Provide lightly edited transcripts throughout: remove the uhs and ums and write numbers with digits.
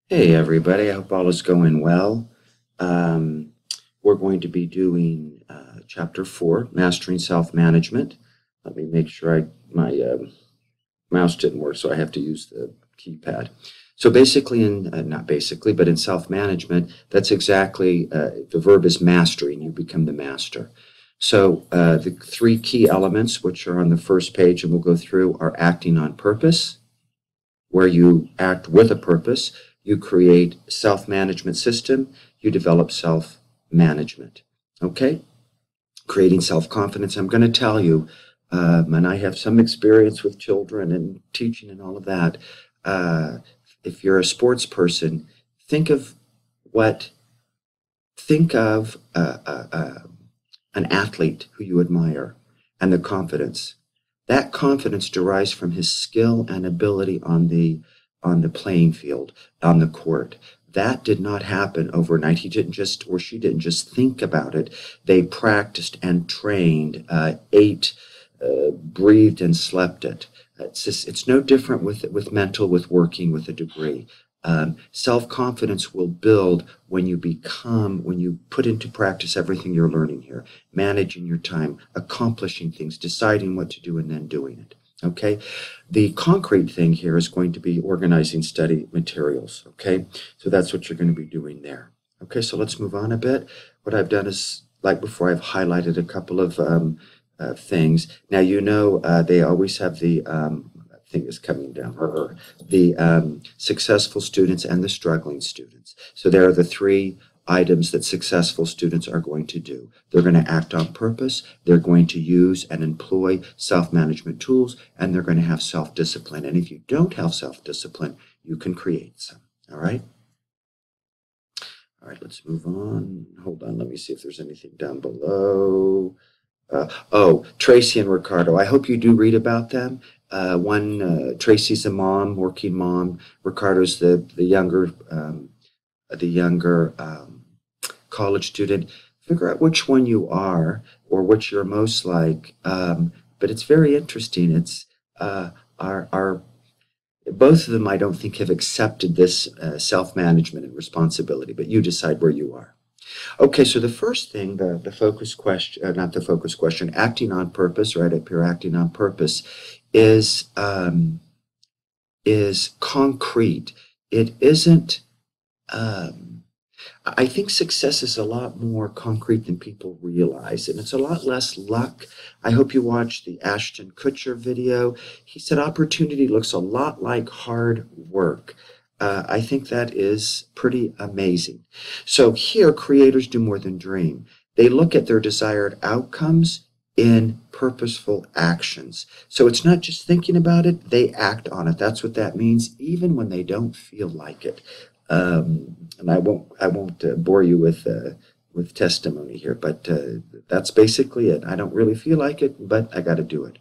Hey everybody, I hope all is going well. Um, we're going to be doing chapter 4, Mastering Self-Management. Let me make sure my mouse didn't work, so I have to use the keypad. So basically, not basically, but in self-management, that's exactly, the verb is mastering. You become the master. So the three key elements, which are on the first page and we'll go through, are acting on purpose, where you act with a purpose, you create self-management system, you develop self-management. Okay? Creating self-confidence. I'm going to tell you, and I have some experience with children and teaching and all of that. Uh, if you're a sports person, think of what, think of an athlete who you admire and the confidence. That confidence derives from his skill and ability on the playing field, on the court. That did not happen overnight. He didn't just, or she didn't just think about it. They practiced and trained, ate, breathed, and slept it. It's no different with mental, with working, with a degree. Self-confidence will build when when you put into practice everything you're learning here, managing your time, accomplishing things, deciding what to do, and then doing it. Okay. The concrete thing here is going to be organizing study materials. Okay. So that's what you're going to be doing there. Okay. So let's move on a bit. What I've done is, like before, I've highlighted a couple of things. Now, they always have the thing is coming down, the successful students and the struggling students. So there are the three items that successful students are going to do. They're going to act on purpose, they're going to use and employ self-management tools, and they're going to have self-discipline. And if you don't have self-discipline, you can create some. All right? All right, let's move on. Hold on, let me see if there's anything down below. Tracy and Ricardo. I hope you do read about them. Tracy's a mom, working mom. Ricardo's the younger college student. Figure out which one you are or which you're most like. But it's very interesting. It's our both of them, I don't think, have accepted this self-management and responsibility. But you decide where you are. Okay, so the first thing, the focus question, not the focus question, acting on purpose, right up here, acting on purpose, is concrete. It isn't. I think success is a lot more concrete than people realize, and it's a lot less luck. I hope you watched the Ashton Kutcher video. He said opportunity looks a lot like hard work. I think that is pretty amazing. So here, creators do more than dream. They look at their desired outcomes in purposeful actions. So it's not just thinking about it, they act on it. That's what that means, even when they don't feel like it. And I won't bore you with testimony here, but that's basically it. I don't really feel like it, but I got to do it.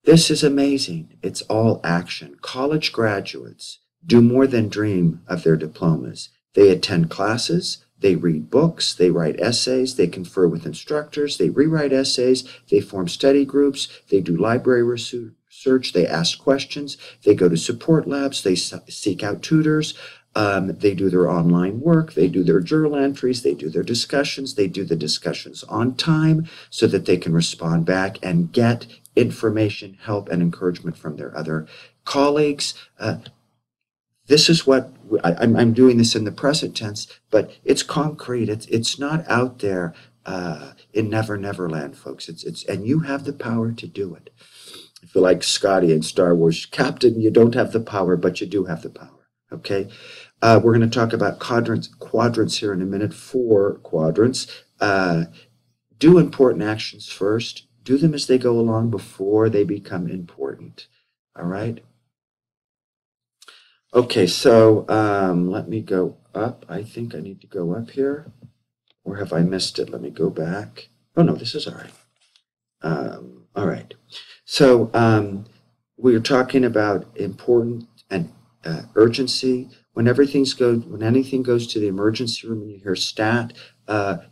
This is amazing. It's all action. College graduates do more than dream of their diplomas. They attend classes, they read books, they write essays, they confer with instructors, they rewrite essays, they form study groups, they do library research, they ask questions, they go to support labs, they seek out tutors, they do their online work, they do their journal entries, they do their discussions, they do the discussions on time so that they can respond back and get information, help, and encouragement from their other colleagues. This is what I'm doing this in the present tense, but it's concrete. It's not out there in Never Never Land, folks. And you have the power to do it. I feel like Scotty in Star Wars, Captain. You don't have the power, but you do have the power. Okay. We're going to talk about quadrants here in a minute. 4 quadrants. Do important actions first. Do them as they go along before they become important. All right. Okay, so let me go up. I think I need to go up here. Or have I missed it? Let me go back. Oh, no, this is all right. All right. So we're talking about important and urgency. When anything goes to the emergency room and you hear stat,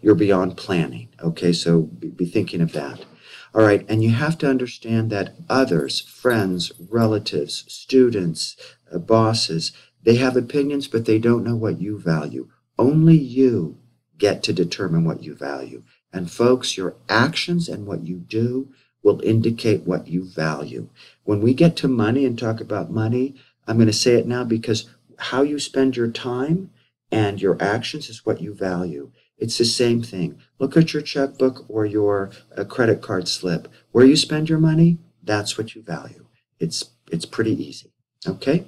you're beyond planning. Okay, so be thinking of that. All right, and you have to understand that others, friends, relatives, students, bosses, They have opinions, but they don't know what you value. Only you get to determine what you value. And folks, your actions and what you do will indicate what you value. When we get to money and talk about money, I'm going to say it now because how you spend your time and your actions is what you value. It's the same thing. Look at your checkbook or your credit card slip. Where you spend your money, that's what you value. It's pretty easy. Okay?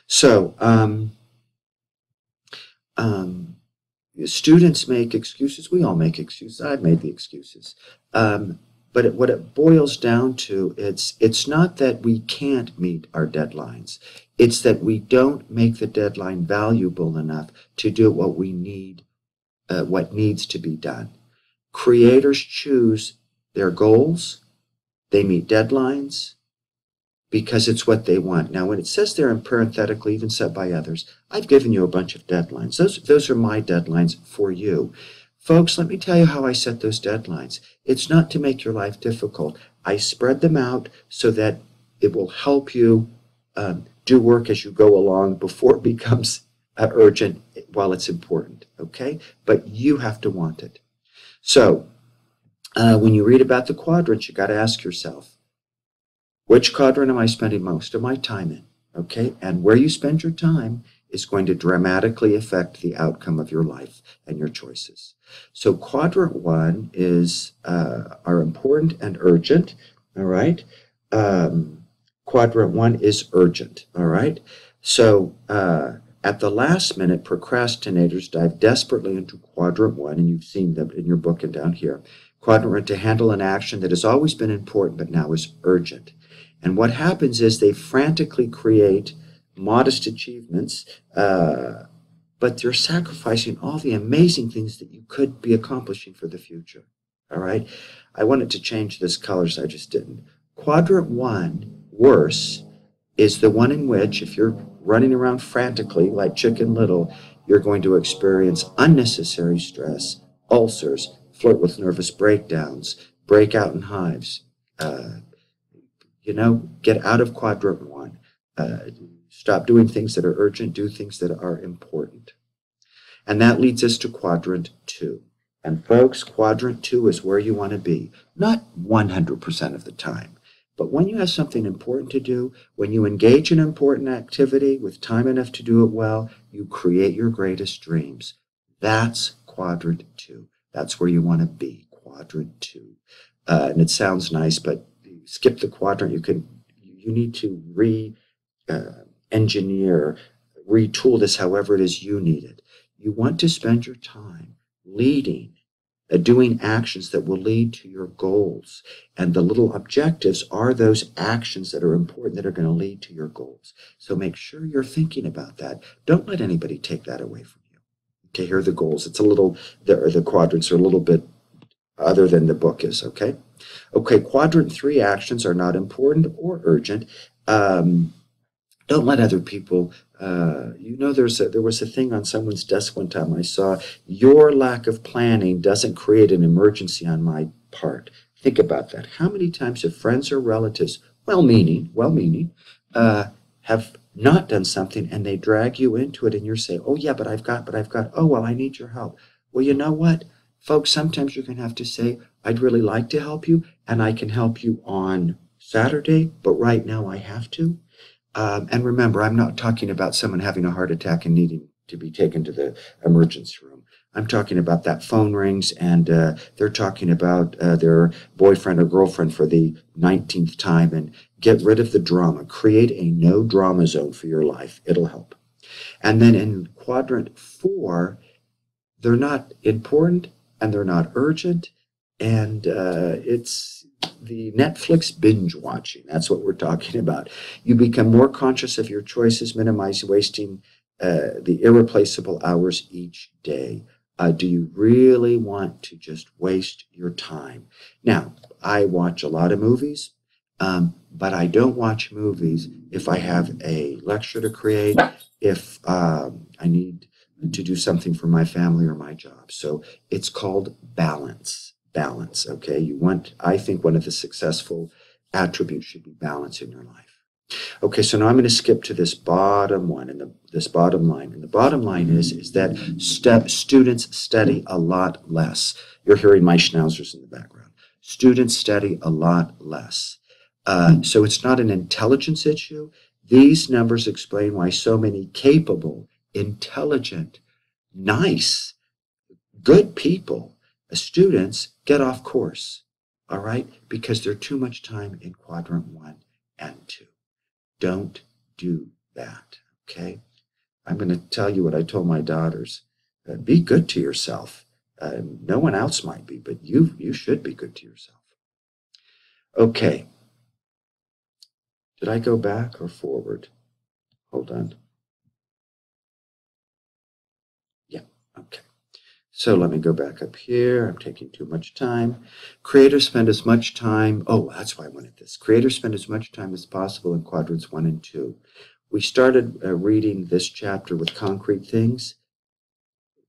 So, students make excuses. We all make excuses. I've made the excuses. But what it boils down to, it's not that we can't meet our deadlines. It's that we don't make the deadline valuable enough to do what we need, what needs to be done. Creators choose their goals. They meet deadlines because it's what they want. Now, when it says there in parenthetically, even set by others, I've given you a bunch of deadlines. Those are my deadlines for you. Folks, let me tell you how I set those deadlines. It's not to make your life difficult. I spread them out so that it will help you do work as you go along before it becomes urgent while it's important, okay? But you have to want it. So when you read about the quadrants, you got to ask yourself, which quadrant am I spending most of my time in? Okay, and where you spend your time is going to dramatically affect the outcome of your life and your choices. So quadrant 1 is are important and urgent, all right? Quadrant 1 is urgent, all right? So at the last minute, procrastinators dive desperately into quadrant 1, and you've seen them in your book and down here. Quadrant 1 to handle an action that has always been important but now is urgent. And what happens is they frantically create modest achievements, but they're sacrificing all the amazing things that you could be accomplishing for the future. All right? I wanted to change this color, so I just didn't. Quadrant 1, worse, is the one in which, if you're running around frantically like Chicken Little, you're going to experience unnecessary stress, ulcers, flirt with nervous breakdowns, break out in hives. Get out of quadrant 1. Stop doing things that are urgent, do things that are important. And that leads us to quadrant 2. And folks, quadrant 2 is where you want to be. Not 100% of the time, but when you have something important to do, when you engage in an important activity with time enough to do it well, you create your greatest dreams. That's quadrant 2. That's where you want to be, quadrant 2. And it sounds nice, but skip the quadrant. You need to engineer, retool this however it is you need it. You want to spend your time leading, doing actions that will lead to your goals. And the little objectives are those actions that are important that are going to lead to your goals. So make sure you're thinking about that. Don't let anybody take that away from you. Okay, here are the goals. It's a little, the quadrants are a little bit other than the book is, okay? Okay, quadrant 3 actions are not important or urgent. Don't let other people, there was a thing on someone's desk one time I saw, your lack of planning doesn't create an emergency on my part. Think about that. How many times have friends or relatives, well-meaning, have not done something and they drag you into it and you're saying, oh yeah, but I've got, oh, well, I need your help. Well, you know what? Folks, sometimes you're going to have to say, I'd really like to help you, and I can help you on Saturday, but right now I have to. And remember, I'm not talking about someone having a heart attack and needing to be taken to the emergency room. I'm talking about that phone rings and they're talking about their boyfriend or girlfriend for the 19th time, and get rid of the drama. Create a no drama zone for your life. It'll help. And then in quadrant 4, they're not important and they're not urgent, and it's the Netflix binge watching. That's what we're talking about. You become more conscious of your choices, minimize wasting the irreplaceable hours each day. Do you really want to just waste your time? Now, I watch a lot of movies, but I don't watch movies if I have a lecture to create, if I need to do something for my family or my job. So it's called balance. Balance, okay? I think one of the successful attributes should be balance in your life. Okay, so now I'm going to skip to this bottom one and this bottom line. And the bottom line is that students study a lot less. You're hearing my schnauzers in the background. Students study a lot less. So it's not an intelligence issue. These numbers explain why so many capable, intelligent, nice, good people, students, get off course. All right? Because they're too much time in quadrant 1 and 2. Don't do that, okay? I'm going to tell you what I told my daughters. Be good to yourself. No one else might be, but you should be good to yourself. Okay. Did I go back or forward? Hold on. Yeah, okay. So let me go back up here. I'm taking too much time. Creators spend as much time. Oh, that's why I wanted this. Creators spend as much time as possible in quadrants 1 and 2. We started reading this chapter with concrete things.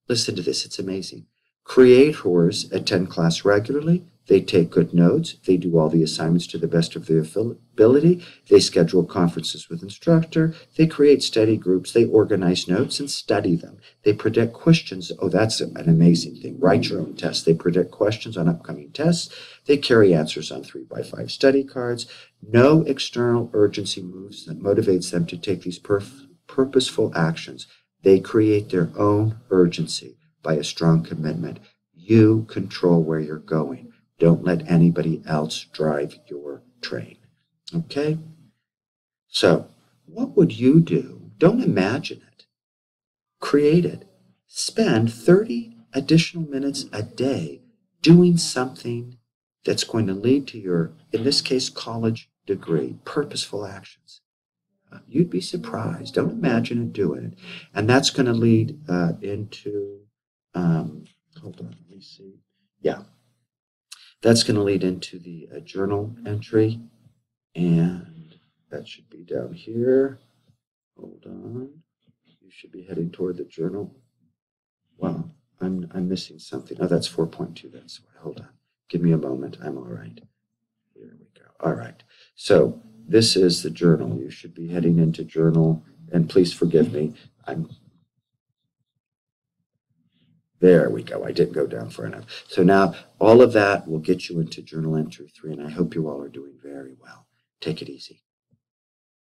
Listen to this. It's amazing. Creators attend class regularly. They take good notes. They do all the assignments to the best of their ability. They schedule conferences with instructor. They create study groups. They organize notes and study them. They predict questions. Oh, that's an amazing thing. Write your own tests. They predict questions on upcoming tests. They carry answers on 3x5 study cards. No external urgency motivates them to take these purposeful actions. They create their own urgency by a strong commitment. You control where you're going. Don't let anybody else drive your train. Okay? So, what would you do? Don't imagine it. Create it. Spend 30 additional minutes a day doing something that's going to lead to your, in this case, college degree, purposeful actions. You'd be surprised. Don't imagine it, doing it. And that's going to lead into, hold on, let me see. Yeah. That's going to lead into the journal entry. And that should be down here. Hold on. You should be heading toward the journal. Wow, I'm missing something. Oh, that's 4.2. That's why. Hold on. Give me a moment. I'm all right. Here we go. All right. So this is the journal. You should be heading into journal. And please forgive me. There we go. I didn't go down far enough. So now all of that will get you into journal entry 3, and I hope you all are doing very well. Take it easy.